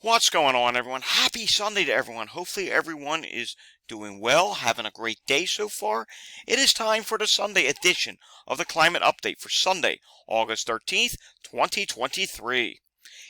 What's going on, everyone? Happy Sunday to everyone. Hopefully everyone is doing well, having a great day so far. It is time for the Sunday edition of the Climate Update for Sunday, August 13th, 2023.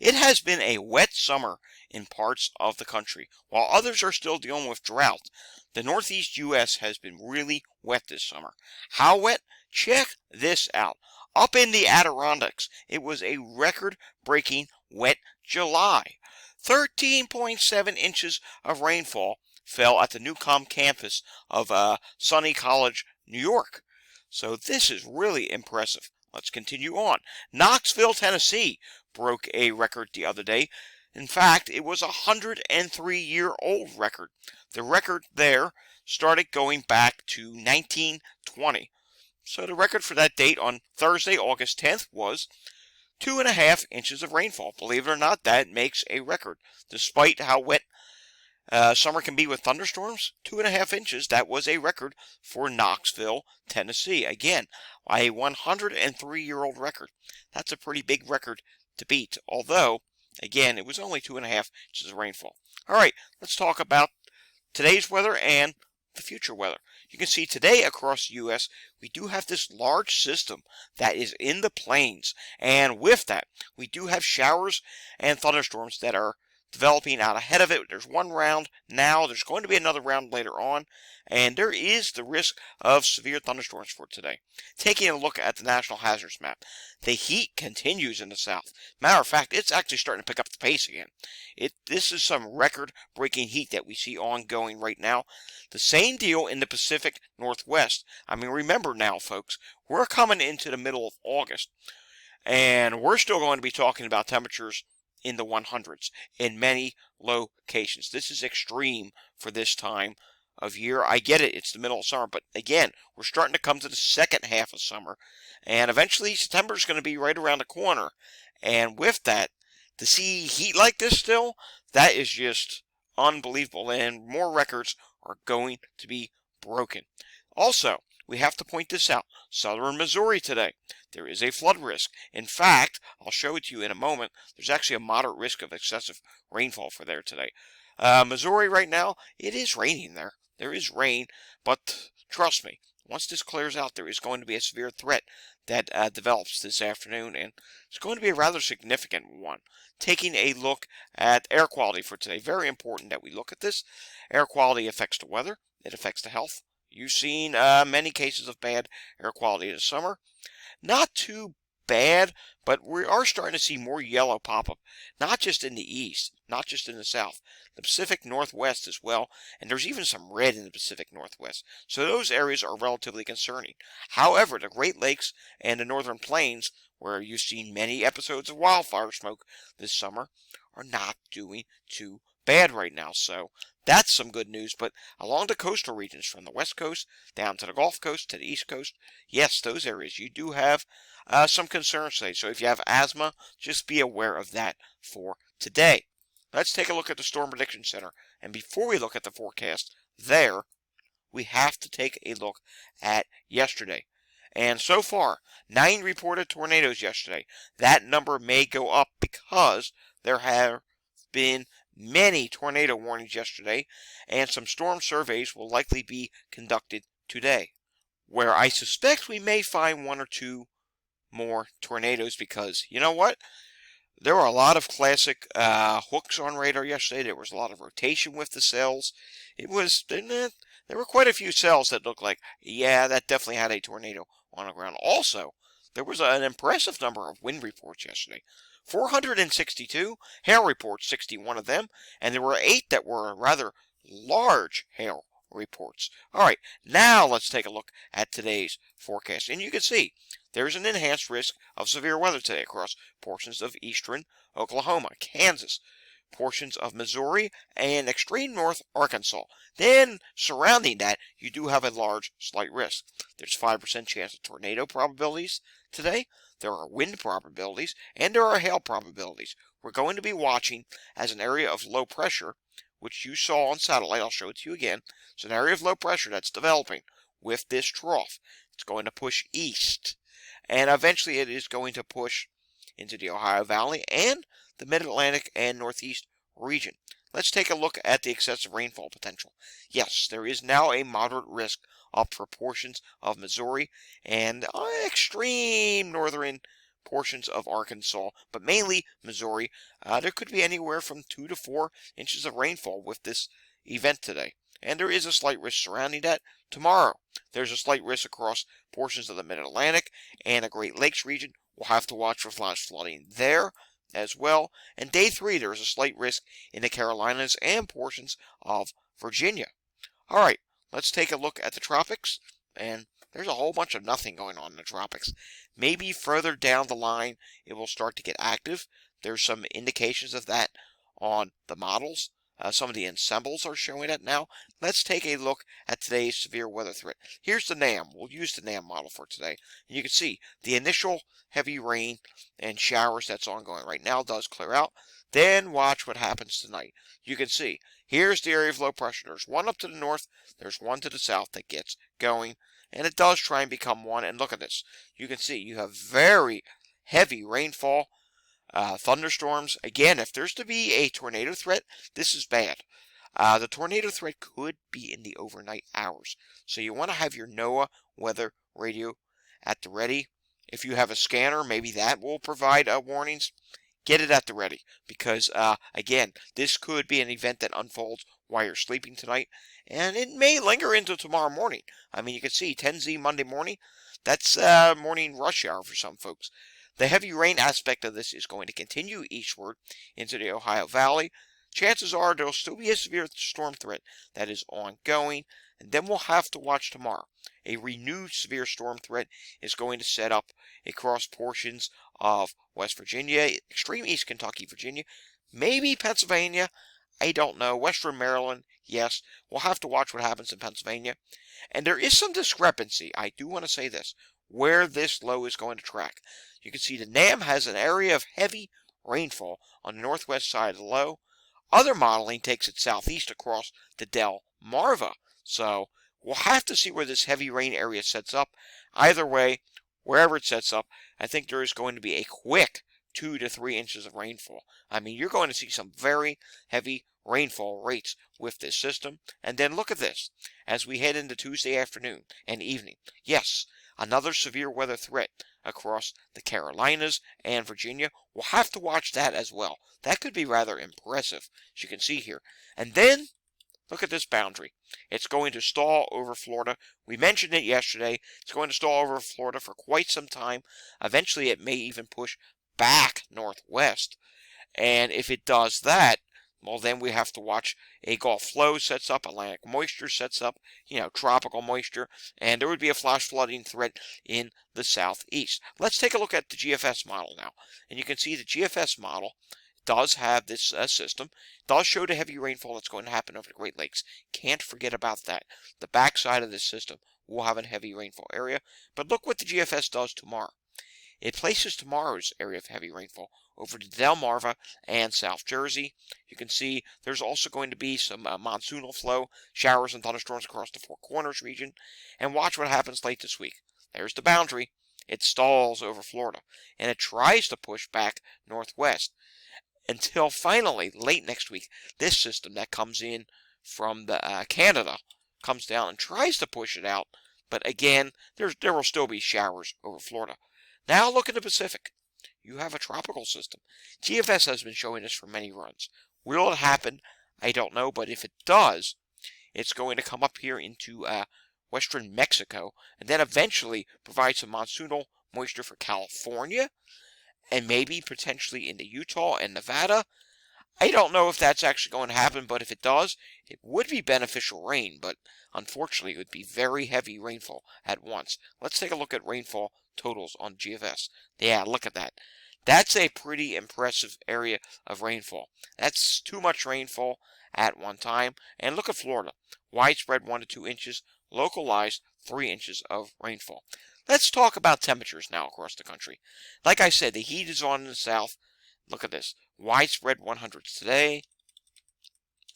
It has been a wet summer in parts of the country. While others are still dealing with drought, the Northeast U.S. has been really wet this summer. How wet? Check this out. Up in the Adirondacks, it was a record-breaking wet July. 13.7 inches of rainfall fell at the Newcomb campus of Sunny College, New York. So this is really impressive. Let's continue on. Knoxville, Tennessee broke a record the other day. In fact, it was a 103-year-old record. The record there started going back to 1920. So the record for that date on Thursday, August 10th was 2.5 inches of rainfall. Believe it or not, that makes a record. Despite how wet summer can be with thunderstorms, 2.5 inches, that was a record for Knoxville, Tennessee. Again, a 103-year-old record. That's a pretty big record to beat. Although, again, it was only 2.5 inches of rainfall. All right, let's talk about today's weather and the future weather. You can see today across the U.S., we do have this large system that is in the plains. And with that, we do have showers and thunderstorms that are developing out ahead of it. There's one round now. There's going to be another round later on. And there is the risk of severe thunderstorms for today. Taking a look at the National Hazards Map, the heat continues in the south. Matter of fact, it's actually starting to pick up the pace again. This is some record-breaking heat that we see ongoing right now. The same deal in the Pacific Northwest. I mean, remember now, folks, we're coming into the middle of August, and we're still going to be talking about temperatures in the 100s in many locations. This is extreme for this time of year. I get it, it's the middle of summer, but again, we're starting to come to the second half of summer, and eventually September is going to be right around the corner. And with that, to see heat like this still, that is just unbelievable, and more records are going to be broken. Also, we have to point this out. Southern Missouri today, there is a flood risk. In fact, I'll show it to you in a moment. There's actually a moderate risk of excessive rainfall for there today. Missouri right now, it is raining there. There is rain, but trust me, once this clears out, there is going to be a severe threat that develops this afternoon, and it's going to be a rather significant one. Taking a look at air quality for today, very important that we look at this. Air quality affects the weather, it affects the health. You've seen many cases of bad air quality this summer. Not too bad, but we are starting to see more yellow pop up, not just in the east, not just in the south, the Pacific Northwest as well, and there's even some red in the Pacific Northwest. So those areas are relatively concerning. However, the Great Lakes and the Northern Plains, where you've seen many episodes of wildfire smoke this summer, are not doing too bad right now. So that's some good news. But along the coastal regions, from the west coast down to the Gulf Coast to the east coast, yes, those areas, you do have some concerns today. So if you have asthma, just be aware of that for today. Let's take a look at the Storm Prediction Center. And before we look at the forecast there, we have to take a look at yesterday. And so far, 9 reported tornadoes yesterday. That number may go up because there have been many tornado warnings yesterday, and some storm surveys will likely be conducted today, where I suspect we may find 1 or 2 more tornadoes, because you know what? There were a lot of classic hooks on radar yesterday. There was a lot of rotation with the cells. There were quite a few cells that looked like, yeah, that definitely had a tornado on the ground. Also, there was an impressive number of wind reports yesterday. 462, hail reports, 61 of them, and there were 8 that were rather large hail reports. All right, now let's take a look at today's forecast. And you can see there's an enhanced risk of severe weather today across portions of eastern Oklahoma, Kansas, portions of Missouri, and extreme north Arkansas. Then, surrounding that, you do have a large slight risk. There's 5% chance of tornado probabilities today. There are wind probabilities, and there are hail probabilities. We're going to be watching as an area of low pressure, which you saw on satellite. I'll show it to you again. It's an area of low pressure that's developing with this trough. It's going to push east, and eventually it is going to push into the Ohio Valley and the Mid-Atlantic and Northeast region. Let's take a look at the excessive rainfall potential. Yes, there is now a moderate risk up for portions of Missouri and extreme northern portions of Arkansas, but mainly Missouri. There could be anywhere from 2 to 4 inches of rainfall with this event today. And there is a slight risk surrounding that tomorrow. There's a slight risk across portions of the Mid-Atlantic and the Great Lakes region. We'll have to watch for flash flooding there as well. And day 3, there is a slight risk in the Carolinas and portions of Virginia. All right, let's take a look at the tropics. And there's a whole bunch of nothing going on in the tropics. Maybe further down the line, it will start to get active. There's some indications of that on the models. Some of the ensembles are showing it now. Let's take a look at today's severe weather threat. Here's the NAM. We'll use the NAM model for today. And you can see the initial heavy rain and showers that's ongoing right now does clear out. Then watch what happens tonight. You can see here's the area of low pressure. There's one up to the north. There's one to the south that gets going. And it does try and become one. And look at this. You can see you have very heavy rainfall. Thunderstorms. Again, if there's to be a tornado threat, this is bad. The tornado threat could be in the overnight hours. So you want to have your NOAA weather radio at the ready. If you have a scanner, maybe that will provide warnings. Get it at the ready because, again, this could be an event that unfolds while you're sleeping tonight. And it may linger into tomorrow morning. I mean, you can see 10Z Monday morning. That's morning rush hour for some folks. The heavy rain aspect of this is going to continue eastward into the Ohio Valley. Chances are there'll still be a severe storm threat that is ongoing, and then we'll have to watch tomorrow. A renewed severe storm threat is going to set up across portions of West Virginia, extreme East Kentucky, Virginia, maybe Pennsylvania. I don't know. Western Maryland, yes. We'll have to watch what happens in Pennsylvania. And there is some discrepancy. I do want to say this. Where this low is going to track. You can see the NAM has an area of heavy rainfall on the northwest side of the low. Other modeling takes it southeast across the Delmarva. So we'll have to see where this heavy rain area sets up. Either way, wherever it sets up, I think there is going to be a quick 2 to 3 inches of rainfall. I mean, you're going to see some very heavy rainfall rates with this system. And then look at this as we head into Tuesday afternoon and evening. Yes, another severe weather threat across the Carolinas and Virginia. We'll have to watch that as well. That could be rather impressive, as you can see here. And then, look at this boundary. It's going to stall over Florida. We mentioned it yesterday. It's going to stall over Florida for quite some time. Eventually, it may even push back northwest. And if it does that, well, then we have to watch a Gulf flow sets up, Atlantic moisture sets up, tropical moisture, and there would be a flash flooding threat in the southeast. Let's take a look at the GFS model now. And you can see the GFS model does have this system. It does show the heavy rainfall that's going to happen over the Great Lakes. Can't forget about that. The backside of this system will have a heavy rainfall area. But look what the GFS does tomorrow. It places tomorrow's area of heavy rainfall over to Delmarva and South Jersey. You can see there's also going to be some monsoonal flow, showers and thunderstorms across the Four Corners region. And watch what happens late this week. There's the boundary. It stalls over Florida, and it tries to push back northwest until finally, late next week, this system that comes in from the Canada comes down and tries to push it out. But again, there will still be showers over Florida. Now look at the Pacific. You have a tropical system. GFS has been showing us for many runs. Will it happen? I don't know, but if it does, it's going to come up here into western Mexico, and then eventually provide some monsoonal moisture for California, and maybe potentially into Utah and Nevada. I don't know if that's actually going to happen, but if it does, it would be beneficial rain, but unfortunately it would be very heavy rainfall at once. Let's take a look at rainfall totals on GFS. Yeah, look at that. That's a pretty impressive area of rainfall. That's too much rainfall at one time. And look at Florida. Widespread 1 to 2 inches, localized 3 inches of rainfall. Let's talk about temperatures now across the country. Like I said, the heat is on in the south. Look at this. Widespread 100s today,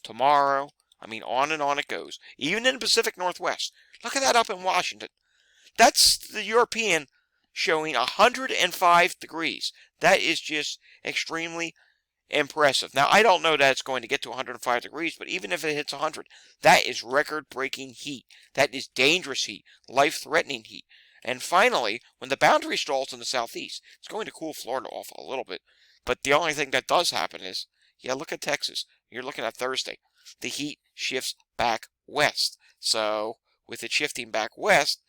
tomorrow. I mean, on and on it goes. Even in the Pacific Northwest. Look at that up in Washington. That's the European showing 105 degrees. That is just extremely impressive. Now, I don't know that it's going to get to 105 degrees, but even if it hits 100, that is record-breaking heat. That is dangerous heat, life-threatening heat. And finally, when the boundary stalls in the southeast, it's going to cool Florida off a little bit. But the only thing that does happen is, yeah, look at Texas. You're looking at Thursday. The heat shifts back west. So, with it shifting back west,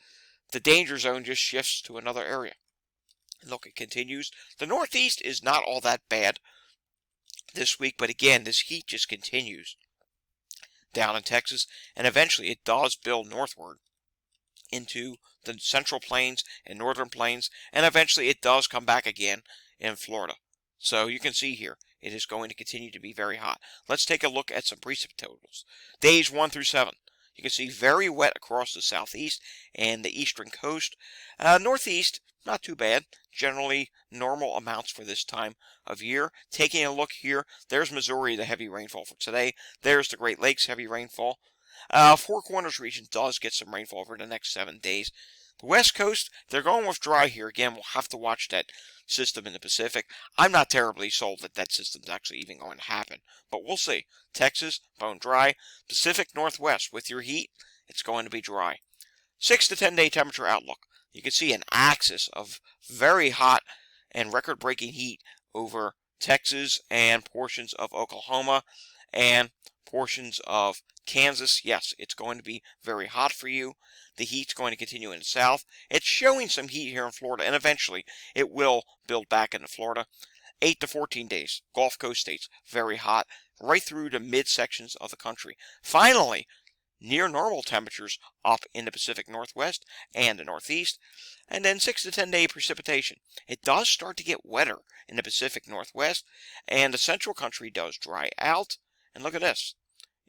the danger zone just shifts to another area. Look, it continues. The Northeast is not all that bad this week, but again, this heat just continues down in Texas, and eventually it does build northward into the Central Plains and Northern Plains, and eventually it does come back again in Florida. So you can see here, it is going to continue to be very hot. Let's take a look at some precip totals. Days 1 through 7. You can see very wet across the southeast and the eastern coast. Northeast, not too bad. Generally normal amounts for this time of year. Taking a look here, there's Missouri, the heavy rainfall for today. There's the Great Lakes, heavy rainfall. Four Corners region does get some rainfall over the next 7 days. The West Coast, they're going with dry here. Again, we'll have to watch that system in the Pacific. I'm not terribly sold that that system's actually even going to happen, but we'll see. Texas, bone dry. Pacific Northwest, with your heat, it's going to be dry. 6 to 10 day temperature outlook. You can see an axis of very hot and record-breaking heat over Texas and portions of Oklahoma and portions of Kansas. Yes, it's going to be very hot for you. The heat's going to continue in the south. It's showing some heat here in Florida, and eventually it will build back into Florida. 8 to 14 days. Gulf Coast states, very hot, right through the mid-sections of the country. Finally, near normal temperatures up in the Pacific Northwest and the Northeast. And then 6 to 10 day precipitation. It does start to get wetter in the Pacific Northwest, and the central country does dry out. And look at this.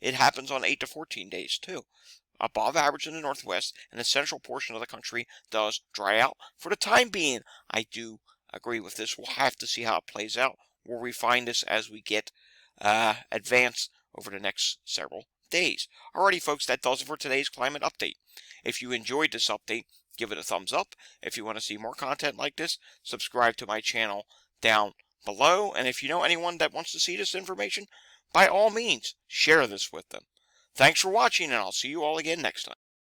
It happens on 8 to 14 days too. Above average in the Northwest, and the central portion of the country does dry out. For the time being, I do agree with this. We'll have to see how it plays out. We'll refine this as we get advance over the next several days. Alrighty, folks, that does it for today's climate update. If you enjoyed this update, give it a thumbs up. If you want to see more content like this, subscribe to my channel down below. And if you know anyone that wants to see this information, by all means, share this with them. Thanks for watching, and I'll see you all again next time.